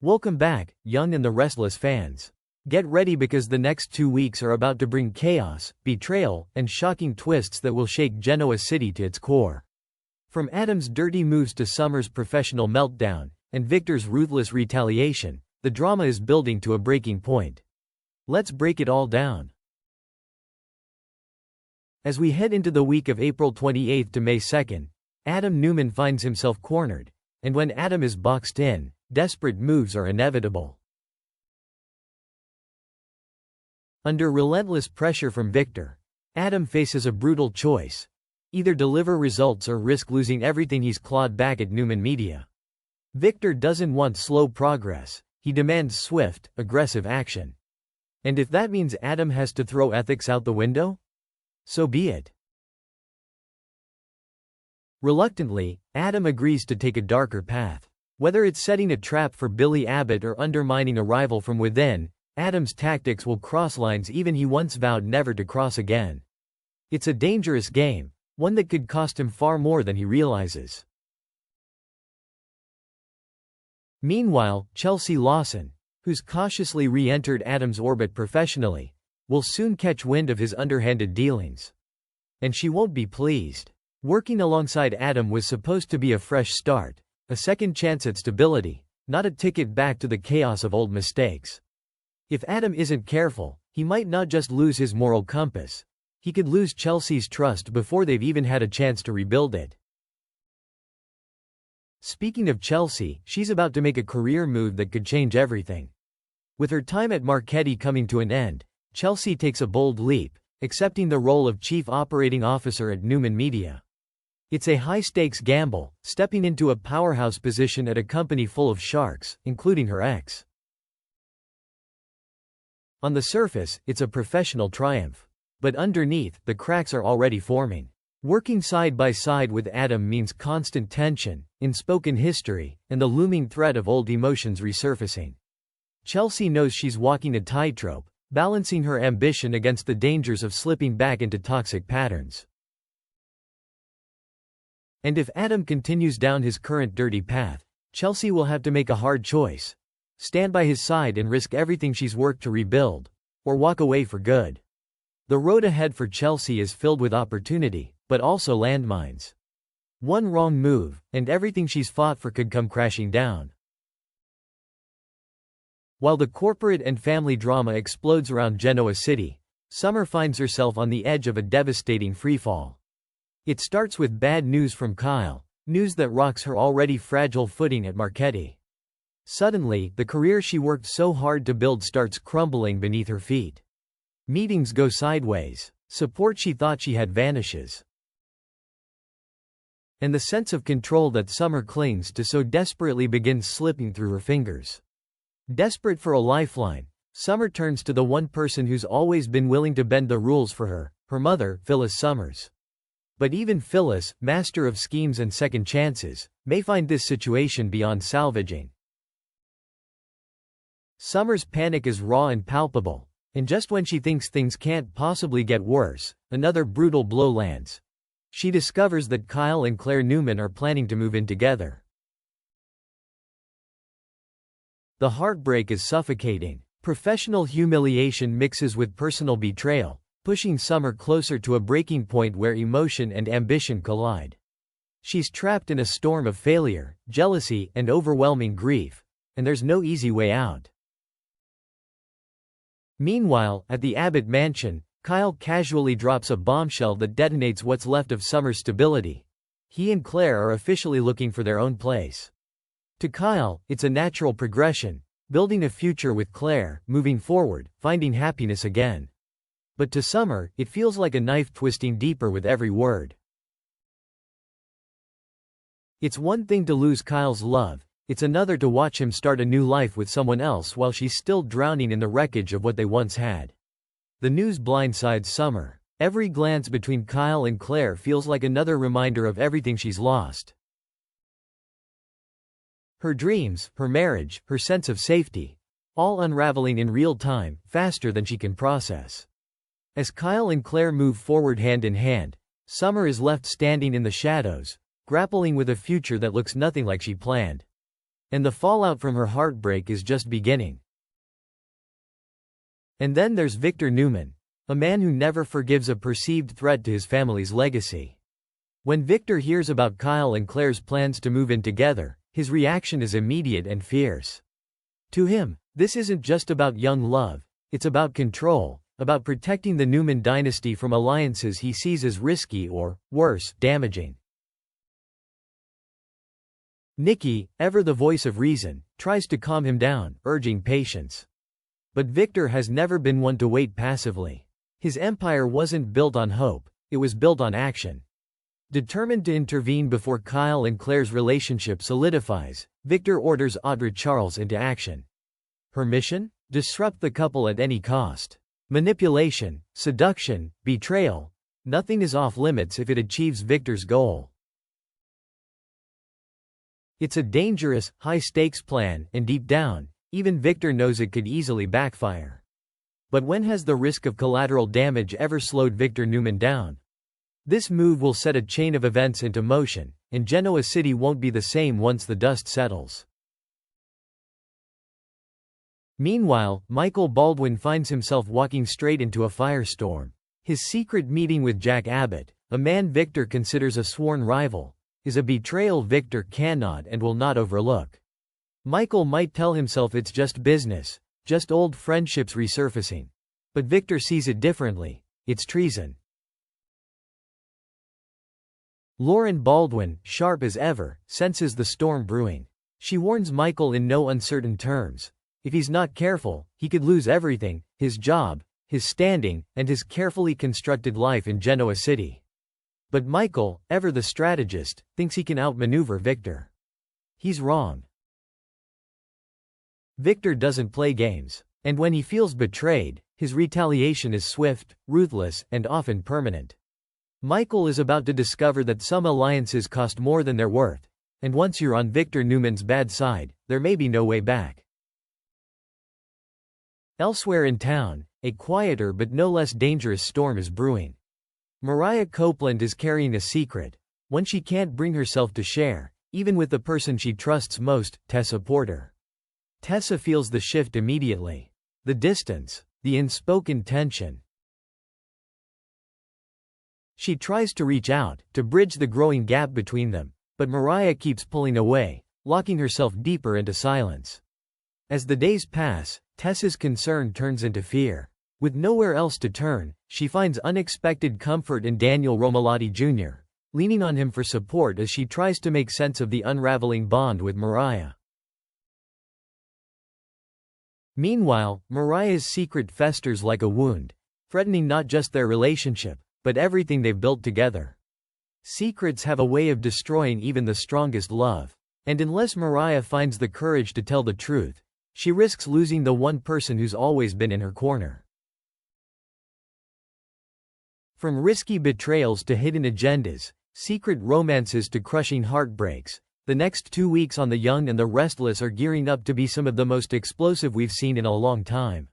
Welcome back, Young and the Restless fans. Get ready because the next 2 weeks are about to bring chaos, betrayal, and shocking twists that will shake Genoa City to its core. From Adam's dirty moves to Summer's professional meltdown, and Victor's ruthless retaliation, the drama is building to a breaking point. Let's break it all down. As we head into the week of April 28 to May 2, Adam Newman finds himself cornered, and when Adam is boxed in, desperate moves are inevitable. Under relentless pressure from Victor, Adam faces a brutal choice: either deliver results or risk losing everything he's clawed back at Newman Media. Victor doesn't want slow progress, he demands swift, aggressive action. And if that means Adam has to throw ethics out the window, so be it. Reluctantly, Adam agrees to take a darker path. Whether it's setting a trap for Billy Abbott or undermining a rival from within, Adam's tactics will cross lines even he once vowed never to cross again. It's a dangerous game, one that could cost him far more than he realizes. Meanwhile, Chelsea Lawson, who's cautiously re-entered Adam's orbit professionally, will soon catch wind of his underhanded dealings. And she won't be pleased. Working alongside Adam was supposed to be a fresh start, a second chance at stability, not a ticket back to the chaos of old mistakes. If Adam isn't careful, he might not just lose his moral compass, he could lose Chelsea's trust before they've even had a chance to rebuild it. Speaking of Chelsea, she's about to make a career move that could change everything. With her time at Marchetti coming to an end, Chelsea takes a bold leap, accepting the role of Chief Operating Officer at Newman Media. It's a high-stakes gamble, stepping into a powerhouse position at a company full of sharks, including her ex. On the surface, it's a professional triumph. But underneath, the cracks are already forming. Working side by side with Adam means constant tension, unspoken history, and the looming threat of old emotions resurfacing. Chelsea knows she's walking a tightrope, balancing her ambition against the dangers of slipping back into toxic patterns. And if Adam continues down his current dirty path, Chelsea will have to make a hard choice: stand by his side and risk everything she's worked to rebuild, or walk away for good. The road ahead for Chelsea is filled with opportunity, but also landmines. One wrong move, and everything she's fought for could come crashing down. While the corporate and family drama explodes around Genoa City, Summer finds herself on the edge of a devastating freefall. It starts with bad news from Kyle, news that rocks her already fragile footing at Marchetti. Suddenly, the career she worked so hard to build starts crumbling beneath her feet. Meetings go sideways, support she thought she had vanishes. And the sense of control that Summer clings to so desperately begins slipping through her fingers. Desperate for a lifeline, Summer turns to the one person who's always been willing to bend the rules for her, her mother, Phyllis Summers. But even Phyllis, master of schemes and second chances, may find this situation beyond salvaging. Summer's panic is raw and palpable, and just when she thinks things can't possibly get worse, another brutal blow lands. She discovers that Kyle and Claire Newman are planning to move in together. The heartbreak is suffocating. Professional humiliation mixes with personal betrayal, pushing Summer closer to a breaking point where emotion and ambition collide. She's trapped in a storm of failure, jealousy, and overwhelming grief, and there's no easy way out. Meanwhile, at the Abbott mansion, Kyle casually drops a bombshell that detonates what's left of Summer's stability. He and Claire are officially looking for their own place. To Kyle, it's a natural progression, building a future with Claire, moving forward, finding happiness again. But to Summer, it feels like a knife twisting deeper with every word. It's one thing to lose Kyle's love, it's another to watch him start a new life with someone else while she's still drowning in the wreckage of what they once had. The news blindsides Summer. Every glance between Kyle and Claire feels like another reminder of everything she's lost. Her dreams, her marriage, her sense of safety, all unraveling in real time, faster than she can process. As Kyle and Claire move forward hand in hand, Summer is left standing in the shadows, grappling with a future that looks nothing like she planned. And the fallout from her heartbreak is just beginning. And then there's Victor Newman, a man who never forgives a perceived threat to his family's legacy. When Victor hears about Kyle and Claire's plans to move in together, his reaction is immediate and fierce. To him, this isn't just about young love, it's about control, about protecting the Newman dynasty from alliances he sees as risky or, worse, damaging. Nikki, ever the voice of reason, tries to calm him down, urging patience. But Victor has never been one to wait passively. His empire wasn't built on hope, it was built on action. Determined to intervene before Kyle and Claire's relationship solidifies, Victor orders Audra Charles into action. Her mission? Disrupt the couple at any cost. Manipulation, seduction, betrayal. Nothing is off limits if it achieves Victor's goal. It's a dangerous, high-stakes plan, and deep down, even Victor knows it could easily backfire. But when has the risk of collateral damage ever slowed Victor Newman down? This move will set a chain of events into motion, and Genoa City won't be the same once the dust settles. Meanwhile, Michael Baldwin finds himself walking straight into a firestorm. His secret meeting with Jack Abbott, a man Victor considers a sworn rival, is a betrayal Victor cannot and will not overlook. Michael might tell himself it's just business, just old friendships resurfacing. But Victor sees it differently. It's treason. Lauren Baldwin, sharp as ever, senses the storm brewing. She warns Michael in no uncertain terms. If he's not careful, he could lose everything: his job, his standing, and his carefully constructed life in Genoa City. But Michael, ever the strategist, thinks he can outmaneuver Victor. He's wrong. Victor doesn't play games. And when he feels betrayed, his retaliation is swift, ruthless, and often permanent. Michael is about to discover that some alliances cost more than they're worth, and once you're on Victor Newman's bad side, there may be no way back. Elsewhere in town, a quieter but no less dangerous storm is brewing. Mariah Copeland is carrying a secret, one she can't bring herself to share, even with the person she trusts most, Tessa Porter. Tessa feels the shift immediately. The distance, the unspoken tension. She tries to reach out, to bridge the growing gap between them, but Mariah keeps pulling away, locking herself deeper into silence. As the days pass, Tessa's concern turns into fear. With nowhere else to turn, she finds unexpected comfort in Daniel Romalotti Jr., leaning on him for support as she tries to make sense of the unraveling bond with Mariah. Meanwhile, Mariah's secret festers like a wound, threatening not just their relationship, but everything they've built together. Secrets have a way of destroying even the strongest love. And unless Mariah finds the courage to tell the truth, she risks losing the one person who's always been in her corner. From risky betrayals to hidden agendas, secret romances to crushing heartbreaks, the next 2 weeks on The Young and the Restless are gearing up to be some of the most explosive we've seen in a long time.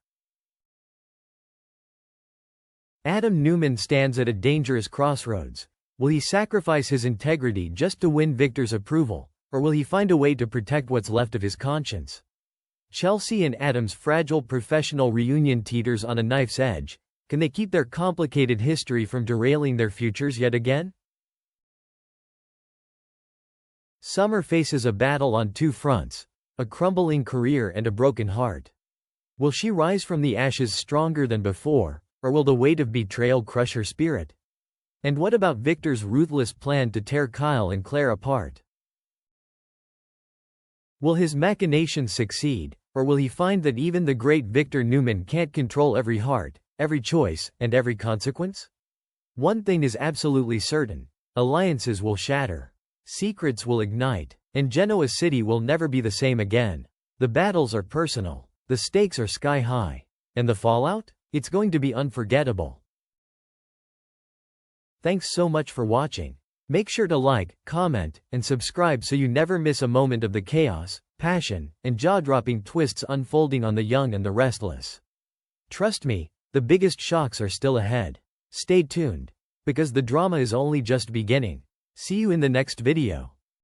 Adam Newman stands at a dangerous crossroads. Will he sacrifice his integrity just to win Victor's approval, or will he find a way to protect what's left of his conscience? Chelsea and Adam's fragile professional reunion teeters on a knife's edge. Can they keep their complicated history from derailing their futures yet again? Summer faces a battle on two fronts, a crumbling career and a broken heart. Will she rise from the ashes stronger than before, or will the weight of betrayal crush her spirit? And what about Victor's ruthless plan to tear Kyle and Claire apart? Will his machinations succeed, or will he find that even the great Victor Newman can't control every heart, every choice, and every consequence? One thing is absolutely certain: alliances will shatter, secrets will ignite, and Genoa City will never be the same again. The battles are personal, the stakes are sky high, and the fallout? It's going to be unforgettable. Thanks so much for watching. Make sure to like, comment, and subscribe so you never miss a moment of the chaos, passion, and jaw-dropping twists unfolding on The Young and the Restless. Trust me, the biggest shocks are still ahead. Stay tuned. Because the drama is only just beginning. See you in the next video.